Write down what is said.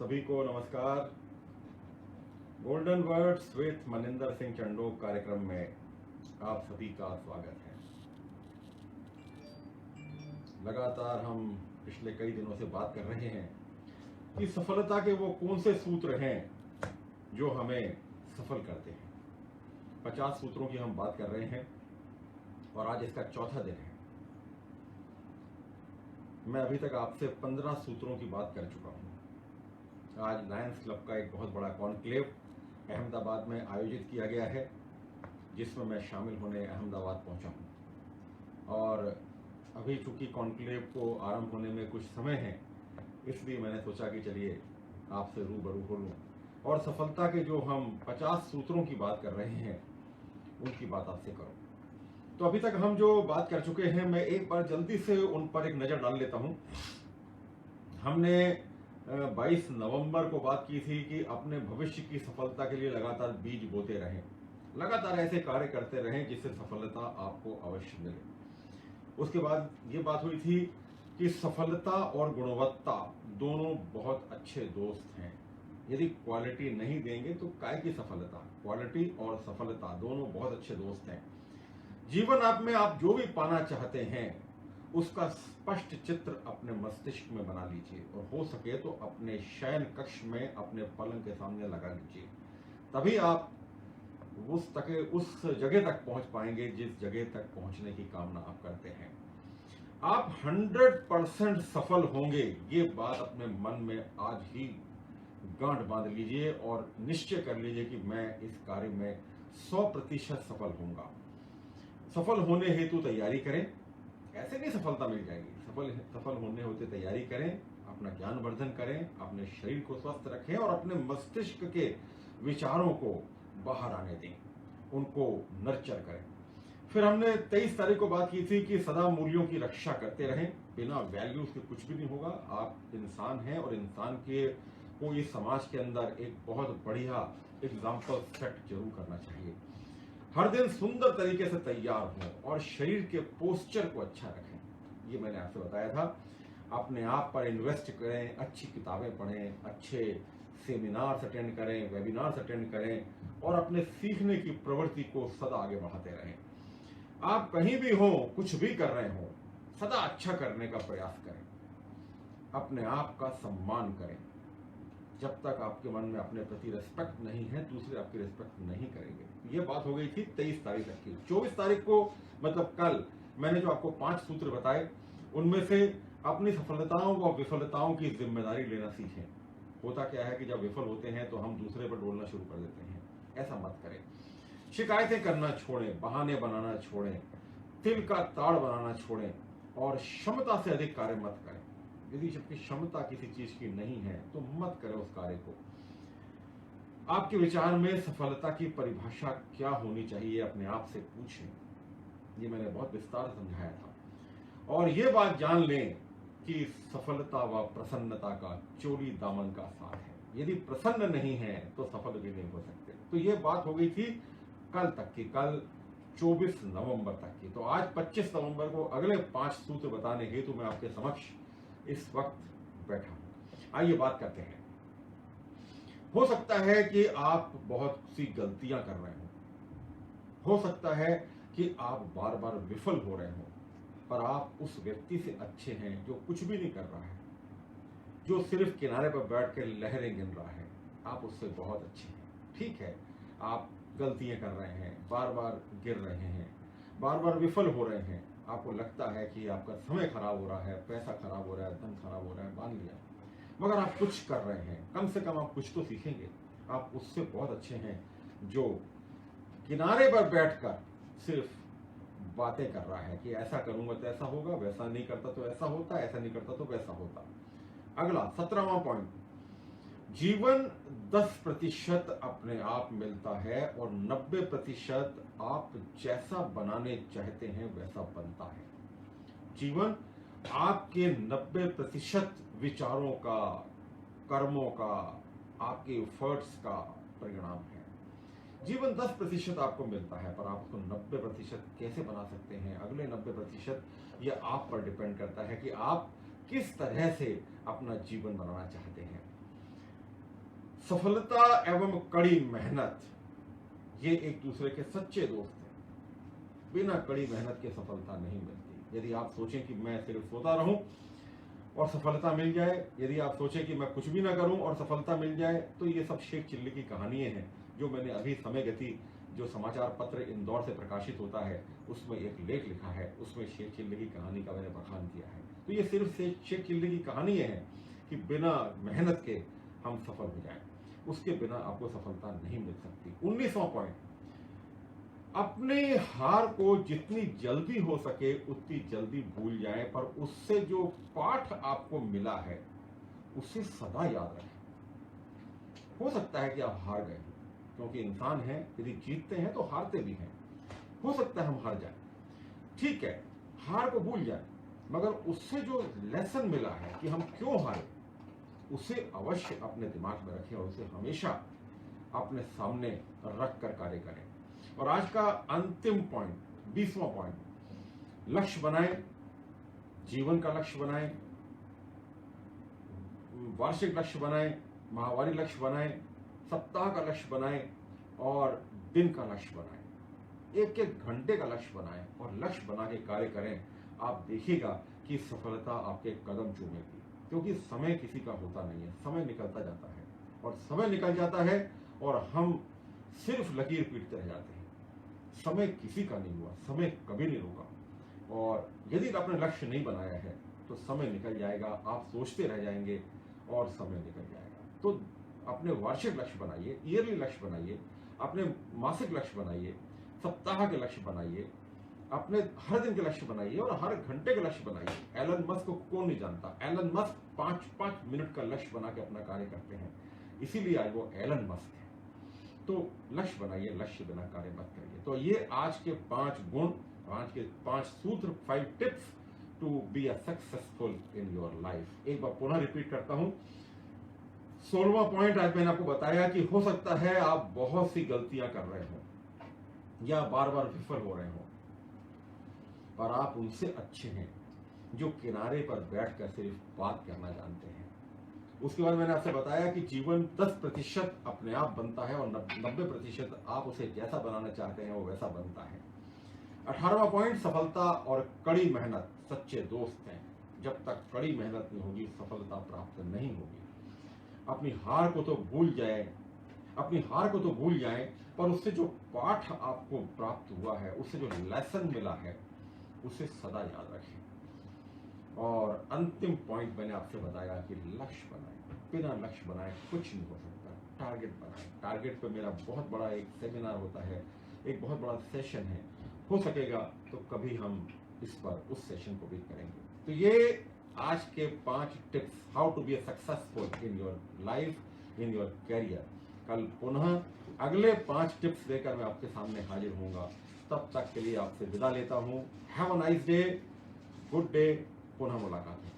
सभी को नमस्कार। Golden words with Maninder Singh Chandok कार्यक्रम में आप सभी का स्वागत है। लगातार हम पिछले कई दिनों से बात कर रहे हैं कि सफलता के वो कौन से सूत्र हैं जो हमें सफल करते हैं। 50 सूत्रों की हम बात कर रहे हैं और आज इसका चौथा दिन है। मैं अभी तक आपसे 15 सूत्रों की बात कर चुका हूं। आज लायंस क्लब का एक बहुत बड़ा कॉन्क्लेव अहमदाबाद में आयोजित किया गया है, जिसमें मैं शामिल होने अहमदाबाद पहुंचा हूं। और अभी चूंकि कॉन्क्लेव को आरंभ होने में कुछ समय है, इसलिए मैंने सोचा कि चलिए आपसे रूबरू हो लूं और सफलता के जो हम 50 सूत्रों की बात कर रहे हैं उनकी बात आपसे करूं। तो अभी तक हम जो बात कर चुके हैं, मैं एक बार जल्दी से उन पर एक नजर डाल लेता हूं। हमने 22 नवंबर को बात की थी कि अपने भविष्य की सफलता के लिए लगातार बीज बोते रहें, लगातार ऐसे कार्य करते रहें जिससे सफलता आपको अवश्य मिले। उसके बाद ये बात हुई थी कि सफलता और गुणवत्ता दोनों बहुत अच्छे दोस्त हैं। यदि क्वालिटी नहीं देंगे तो काय की सफलता। क्वालिटी और सफलता दोनों बहुत अच्छे दोस्त हैं। जीवन आप में आप जो भी पाना चाहते हैं उसका स्पष्ट चित्र अपने मस्तिष्क में बना लीजिए और हो सके तो अपने शयन कक्ष में अपने पलंग के सामने लगा लीजिए। तभी आप उस जगह तक पहुंच पाएंगे जिस जगह तक पहुंचने की कामना आप करते हैं। आप 100% सफल होंगे, ये बात अपने मन में आज ही गांठ बांध लीजिए और निश्चय कर लीजिए कि मैं इस कार्य में 100% सफल होऊंगा। सफल होने हेतु तैयारी करें। ऐसे नहीं सफलता मिल जाएगी। सफल होने होते तैयारी करें, अपना ज्ञान वर्धन करें, अपने शरीर को स्वस्थ रखें और अपने मस्तिष्क के विचारों को बाहर आने दें, उनको नर्चर करें। फिर हमने 23 तारीख को बात की थी कि सदा मूल्यों की रक्षा करते रहें। बिना वैल्यूज के कुछ भी नहीं होगा। आप इंसान हैं और इंसान के को इस समाज के अंदर एक बहुत बढ़िया एग्जाम्पल सेट जरूर करना चाहिए। हर दिन सुंदर तरीके से तैयार हों और शरीर के पोस्चर को अच्छा रखें। ये मैंने आपसे बताया था। अपने आप पर इन्वेस्ट करें, अच्छी किताबें पढ़ें, अच्छे सेमिनार्स अटेंड करें, वेबिनार्स अटेंड करें और अपने सीखने की प्रवृत्ति को सदा आगे बढ़ाते रहें। आप कहीं भी हो, कुछ भी कर रहे हो, सदा अच्छा करने का प्रयास करें। अपने आप का सम्मान करें। जब तक आपके मन में अपने प्रति रिस्पेक्ट नहीं है, दूसरे आपकी रिस्पेक्ट नहीं करेंगे। ये बात हो गई थी 23 तारीख तक की। 24 तारीख को मतलब कल मैंने जो आपको 5 सूत्र बताए, उनमें से अपनी सफलताओं व विफलताओं की जिम्मेदारी लेना सीखें। होता क्या है कि जब विफल होते हैं तो हम दूसरे पर डोलना शुरू कर देते हैं। ऐसा मत करें। शिकायतें करना छोड़ें, बहाने बनाना छोड़ें, तिल का ताड़ बनाना छोड़ें और क्षमता से अधिक कार्य मत करें। यदि आपकी क्षमता किसी चीज की नहीं है तो मत करें उस कार्य को। आपके विचार में सफलता की परिभाषा क्या होनी चाहिए, अपने आप से पूछें। ये मैंने बहुत विस्तार से समझाया था। और ये बात जान लें कि सफलता व प्रसन्नता का चोली दामन का साथ है। यदि प्रसन्न नहीं है तो सफल भी नहीं हो सकते। तो ये बात हो गई थी कल तक की, कल 24 नवंबर तक की। तो आज 25 नवंबर को अगले 5 सूत्र बताने हेतु मैं आपके समक्ष इस वक्त बैठा हूं। आइए बात करते हैं। हो सकता है कि आप बहुत सी गलतियां कर रहे हो सकता है कि आप बार बार विफल हो रहे हो, पर आप उस व्यक्ति से अच्छे हैं जो कुछ भी नहीं कर रहा है, जो सिर्फ किनारे पर बैठ कर लहरें गिन रहा है। आप उससे बहुत अच्छे हैं। ठीक है, आप गलतियां कर रहे हैं, बार बार गिर रहे हैं, बार बार विफल हो रहे हैं। आपको लगता है कि आपका समय खराब हो रहा है, पैसा खराब हो रहा है, धन खराब हो रहा है, मान लिया, मगर आप कुछ कर रहे हैं। कम से कम आप कुछ तो सीखेंगे। आप उससे बहुत अच्छे हैं जो किनारे पर बैठकर सिर्फ बातें कर रहा है कि ऐसा करूंगा तो ऐसा होगा, वैसा नहीं करता तो ऐसा होता, ऐसा नहीं करता तो वैसा होता। अगला 17वां पॉइंट, जीवन 10% अपने आप मिलता है और 90% आप जैसा बनाने चाहते हैं वैसा बनता है। जीवन आपके 90% विचारों का, कर्मों का, आपके एफर्ट्स का परिणाम है। जीवन 10% आपको मिलता है, पर आप उसको 90% कैसे बना सकते हैं, अगले 90% यह आप पर डिपेंड करता है कि आप किस तरह से अपना जीवन बनाना चाहते हैं। सफलता एवं कड़ी मेहनत ये एक दूसरे के सच्चे दोस्त हैं। बिना कड़ी मेहनत के सफलता नहीं मिलती। यदि आप सोचें कि मैं सिर्फ सोता रहूं और सफलता मिल जाए, यदि आप सोचें कि मैं कुछ भी ना करूं और सफलता मिल जाए, तो ये सब शेख चिल्ली की कहानियां हैं जो मैंने अभी समय गति जो समाचार पत्र इंदौर से प्रकाशित होता है उसमें एक लेख लिखा है, उसमें शेख चिल्ली की कहानी का मैंने बखान किया है। तो ये सिर्फ शेख चिल्ली की कहानी है कि बिना मेहनत के हम सफल हो जाएं, उसके बिना आपको सफलता नहीं मिल सकती। 19वां पॉइंट, अपने हार को जितनी जल्दी हो सके उतनी जल्दी भूल जाएं, पर उससे जो पाठ आपको मिला है उसे सदा याद रखें। हो सकता है कि आप हार गए, क्योंकि इंसान हैं, यदि जीतते हैं तो हारते भी हैं। हो सकता है हम हार जाएं, ठीक है, हार को भूल जाएं, मगर उससे जो लेसन मिला है कि हम क्यों हारे, उसे अवश्य अपने दिमाग में रखें और उसे हमेशा अपने सामने रख कर कार्य करें। और आज का अंतिम पॉइंट, 20वां पॉइंट, लक्ष्य बनाएं, जीवन का लक्ष्य बनाएं, वार्षिक लक्ष्य बनाएं, माहवारी लक्ष्य बनाएं, सप्ताह का लक्ष्य बनाएं और दिन का लक्ष्य बनाएं। एक एक घंटे का लक्ष्य बनाएं और लक्ष्य बना के कार्य करें। आप देखिएगा कि सफलता आपके कदम चूमेगी, क्योंकि समय किसी का होता नहीं है, समय निकलता जाता है और समय निकल जाता है और हम सिर्फ लकीर पीटते रह जाते हैं। समय किसी का नहीं हुआ, समय कभी नहीं रुका। और यदि आपने लक्ष्य नहीं बनाया है तो समय निकल जाएगा, आप सोचते रह जाएंगे और समय निकल जाएगा। तो अपने वार्षिक लक्ष्य बनाइए, ईयरली लक्ष्य बनाइए, अपने मासिक लक्ष्य बनाइए, सप्ताह के लक्ष्य बनाइए, अपने हर दिन के लक्ष्य बनाइए और हर घंटे के लक्ष्य बनाइए। एलन मस्क को कौन नहीं जानता? एलन मस्क 5-5 मिनट का लक्ष्य बना के अपना कार्य करते हैं, इसीलिए आज वो एलन मस्क है। तो लक्ष्य बनाइए, लक्ष्य बिना कार्य मत करिए। तो ये आज के 5 गुण, आज के 5 सूत्र, 5 tips to be a successful in your life. एक बार पुनः रिपीट करता हूं। 16वां पॉइंट आज मैंने आपको बताया कि हो सकता है आप बहुत सी गलतियां कर रहे हो या बार बार विफल हो रहे हो, पर आप उनसे अच्छे हैं जो किनारे पर बैठकर सिर्फ बात करना जानते हैं। उसके बाद मैंने आपसे बताया कि जीवन 10% अपने आप बनता है और 90% आप उसे जैसा बनाना चाहते हैं वो वैसा बनता है। 18वां पॉइंट, सफलता और कड़ी मेहनत सच्चे दोस्त हैं। जब तक कड़ी मेहनत नहीं होगी सफलता प्राप्त नहीं होगी। अपनी हार को तो भूल जाएं, पर उससे जो पाठ आपको प्राप्त हुआ है, उससे जो लेसन मिला है, उसे सदा याद रखें। और अंतिम पॉइंट मैंने आपसे बताया कि लक्ष्य बनाएं। बिना लक्ष्य बनाए कुछ नहीं हो सकता। टारगेट बनाएं। टारगेट पे मेरा बहुत बड़ा एक सेमिनार होता है, एक बहुत बड़ा सेशन है। हो सकेगा तो कभी हम इस पर उस सेशन को भी करेंगे। तो ये आज के 5 tips, how to be successful in your life, in your career. कल पुनः अगले 5 टिप्स लेकर मैं आपके सामने हाजिर होऊंगा। तब तक के लिए आपसे विदा लेता हूं। Have a nice day, good day, पुनः मुलाकात है।